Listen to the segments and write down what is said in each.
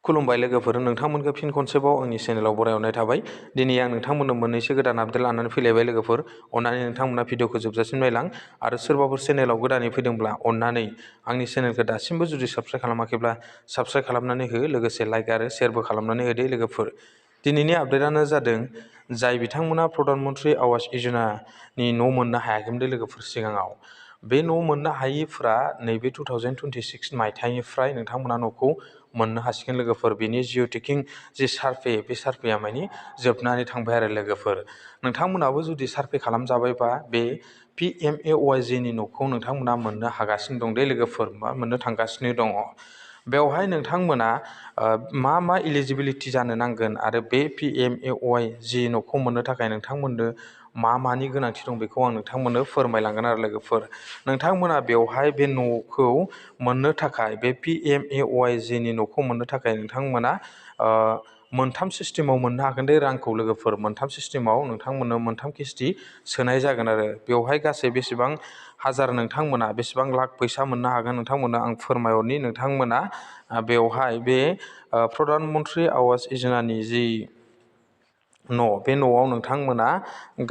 खुलुमबाय लोगोफोर, नोंथांमोनखौ फिन खनसेबाव आंनि चेनेलाव बरायहरनाय थाबाय। दिनै आं नोंथांमोननो मोननैसो गोदान आपडेट लानानै फैलायबाय लोगोफोर। अन्नानै नोंथांमोना भिडिअखौ जोबजासिम नायलां आरो सोरबाफोर चेनेलाव गोदानै फैदोंब्ला अन्नानै आंनि चेनेलखौ दासिमबो जुदि साबस्क्राइब खालामाखैब्ला साबस्क्राइब खालामनानै हो, लोगोसे लाइक आरो शेयारबो खालामनानै होदो लोगोफोर। दिनैनि आपडेटआनो जादों जाय बिथांमोना प्रधान मन्त्रि आवास योजनानि न' मोननो हायाखैमोन लोगोफोर सिगाङाव, बे न' मोननो हायिफ्रा नैबे 2026 मायथाइनिफ्राय नोंथांमोना न'खौ मोननो हासिगोन लोगोफोर। बेनि जिअ टेकिं जि सार्भे, बे सार्भेया मानि जोबनानै थांबाय आरो लोगोफोर। नोंथांमोनाबो जुदि सार्भे खालामजाबायबा बे PMAYG नि न'खौ नोंथांमोना मोननो हागासिनो दं दे लोगोफोर, मोननो थांगासिनो दङ। बेवहाय नोंथांमोना मा इलिजिबिलिटि जानो नांगोन आरो बे PMAYG न'खौ मोननो थाखाय नोंथांमोननो मानि गोनांथि दं बेखौ आं नोंथांमोननो फोरमायलांगोन आरो लोगोफोर। नोंथांमोना बेवहाय बे न'खौ मोननो थाखाय, बे PMAYG नि न'खौ मोननो थाखाय नोंथांमोना मोनथाम सिस्टेमाव मोननो हागोन दे रांखौ लोगोफोर। मोनथाम सिस्टेमाव नोंथांमोननो मोनथाम किस्ति सोनाय जागोन आरो बेवहाय गासै बेसेबां हाजार नोंथांमोना बेसेबां लाख फैसा मोननो हागोन नोंथांमोना आं फोरमायहरनि। नोंथांमोना बेवहाय बे प्रधान मन्त्रि आवास योजनानि जि न', बे न'आव नोंथांमोना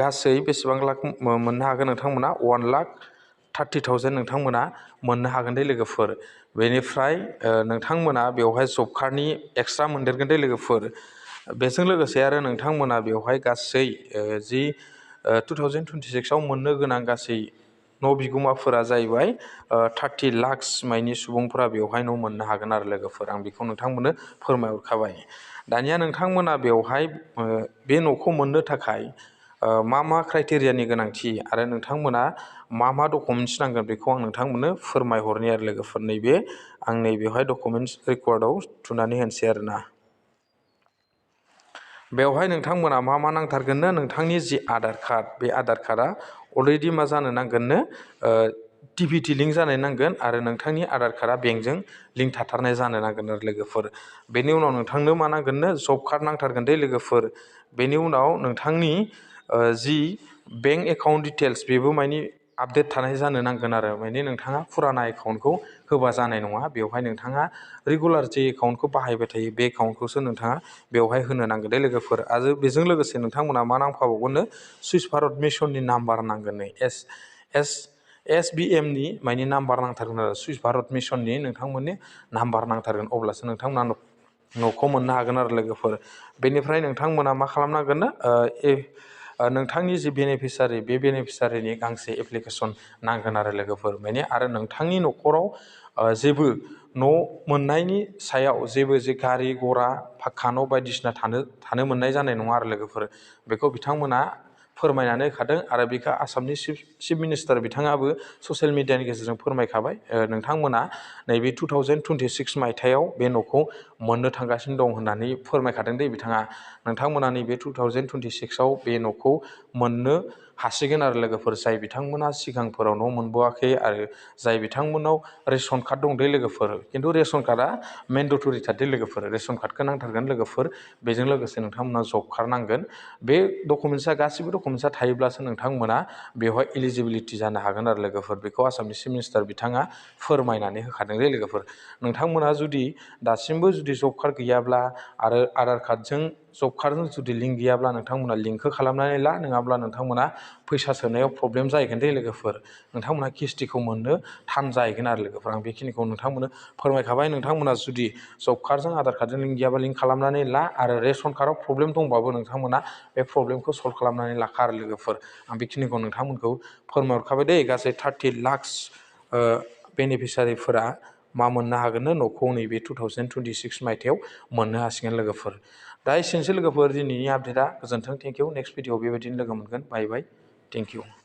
गासै बेसेबां लाख मोननो हागोन नोंथांमोना 1,30,000 नोंथांमोना मोननो हागोन दे लोगोफोर। बेनिफ्राय नोंथांमोना बेवहाय जब कार्डनि एक्सट्रा मोनदेरगोन दे लोगोफोर। बेजों लोगोसे आरो नोंथांमोना बेवहाय गासै जि 2026 आव मोननो गोनां गासै न' बिगोमाफोरा जाहैबाय 30 लाख मायनि सुबुंफोरा बेवहाय न' मोननो हागोन आरो लोगोफोर। आं बेखौ नोंथांमोननो फोरमायहरखाबाय। दानिया नोंथांमोना बेवहाय बे न'खौ मोननो थाखाय मा क्राइटेरियानि गोनांथि आरो नोंथांमोना मा डकुमेन्ट्स नांगोन बेखौ आं नोंथांमोननो फोरमायहरनि आरो लोगोफोर। आं नैबेवहाय डकुमेन्ट्स रेकर्डआव थुनानै होनोसै आरोना। बेवहाय नोंथांमोना मा नांथारगोननो, नोंथांनि जि आधार कार्ड, बे आधार कार्डआ अलरेडि मा जानो नांगोननो, टिभिटि लिंक जानाय नांगोन आरो नोंथांनि आधार कार्डआ बेंकजों लिंक थाथारनाय जानो नांगोन आरो लोगोफोर। बेनि उनाव नोंथांनो मा नांगोननो, जब कार्ड नांथारगोन दे लोगोफोर। बेनि उनाव नोंथांनि जि बेंक एकाउन्ट डिटेल्स बेबो मानि आपडेट थानाय जानो नांगोन आरो। माने नोंथाङा फुराना एकाउन्टखौ होबा जानाय नङा। बेवहाय नोंथाङा रेगुलार जे एकाउन्टखौ बाहायबाय थायो बे एकाउन्टखौसो नोंथाङा बेवहाय होनो नांगोन दे लोगोफोर। आरो बेजों लोगोसे नोंथांमोना मा नांफाबावगोननो, सुइस भारत मिसननि नाम्बार नांगोन। SBM नि माने नाम्बार नांथारगोन आरो, सुइस भारत मिसननि नोंथांमोननि नाम्बार नांथारगोन, अब्लासो नोंथांमोना न'खौ मोननो हागोन आरो लोगोफोर। बेनिफ्राय नोंथांमोना मा खालामनांगोननो, नोंथांनि जि बेनिफिसारि, बे बेनिफिसारिनि गांसे एप्लिकेसन नांगोन आरो लोगोफोर। माने आरो नोंथांनि न'खराव जेबो न' मोननायनि सायाव जेबो जे गारि घरा फाक्का न' बायदिसिना थानो मोननाय जानाय नङा आरो लोगोफोर। बेखौ बिथांमोना फोरमायनानै होखादों आरो बेखौ आसामनि चिफ मिनिस्टार बिथाङाबो ससियेल मिडियानि गेजेरजों फोरमायखाबाय। नोंथांमोना नैबे 2026 मायथाइयाव बे न'खौ मोननो थांगासिनो दं होननानै फोरमायखादों दे बिथाङा। नोंथांमोना नैबे 2026 आव बे न'खौ मोननो हासिगोन आरो लोगोफोर, जाय बिथांमोना सिगांफोराव न' मोनबोआखै आरो जाय बिथांमोनाव रेसन कार्ड दं दे लोगोफोर। खिन्थु रेसन कार्डआ मेन्डेटरि थार दे लोगोफोर, रेसन कार्डखौ नांथारगोन लोगोफोर। बेजों लोगोसे नोंथांमोना जब कार्ड नांगोन। बे डकुमेन्ट्सआ गासिबो डकुमेन्ट्सआ थायोब्लासो नोंथांमोना बेवहाय इलिजिबिलिटि जानो हागोन आरो लोगोफोर। बेखौ आसामनि चिफ मिनिस्टार बिथाङा फोरमायनानै होखादों दे लोगोफोर। नोंथांमोना जुदि दासिमबो जुदि जब कार्ड गैयाब्ला आरो आधार कार्डजों जब कार्डजों जुदि लिंक गैयाब्ला नोंथांमोना लिंकखौ खालामनानै ला, नङाब्ला नोंथांमोना फैसा सोनायाव प्रब्लेम जाहैगोन दे लोगोफोर। नोंथांमोना किस्तिखौ मोननो थान जाहैगोन आरो लोगोफोर। आं बेखिनिखौ नोंथांमोननो फोरमायखाबाय। नोंथांमोना जुदि जब कार्डजों आधार कार्डजों लिंक गैयाबा लिंक खालामनानै ला, आरो रेसन कार्डआव प्रब्लेम दंबाबो नोंथांमोना बे प्रब्लेमखौ सल्भ खालामनानै लाखा आरो लोगोफोर। आं बेखिनिखौ नोंथांमोनखौ फोरमायहरखाबाय दे। गासै 30 लाख बेनिफिसारिफोरा मा मोननो हागोननो, न'खौ नैबे 2026 मायथाइयाव मोननो हासिगोन लोगोफोर। दा एसेनोसै लोगोफोर दिनैनि आपडेटआ। गोजोन्थों, थेंक इउ। नेक्स्ट भिडिअआव बेबायदिनो लोगो मोनगोन। बाय बाय, थेंक इउ।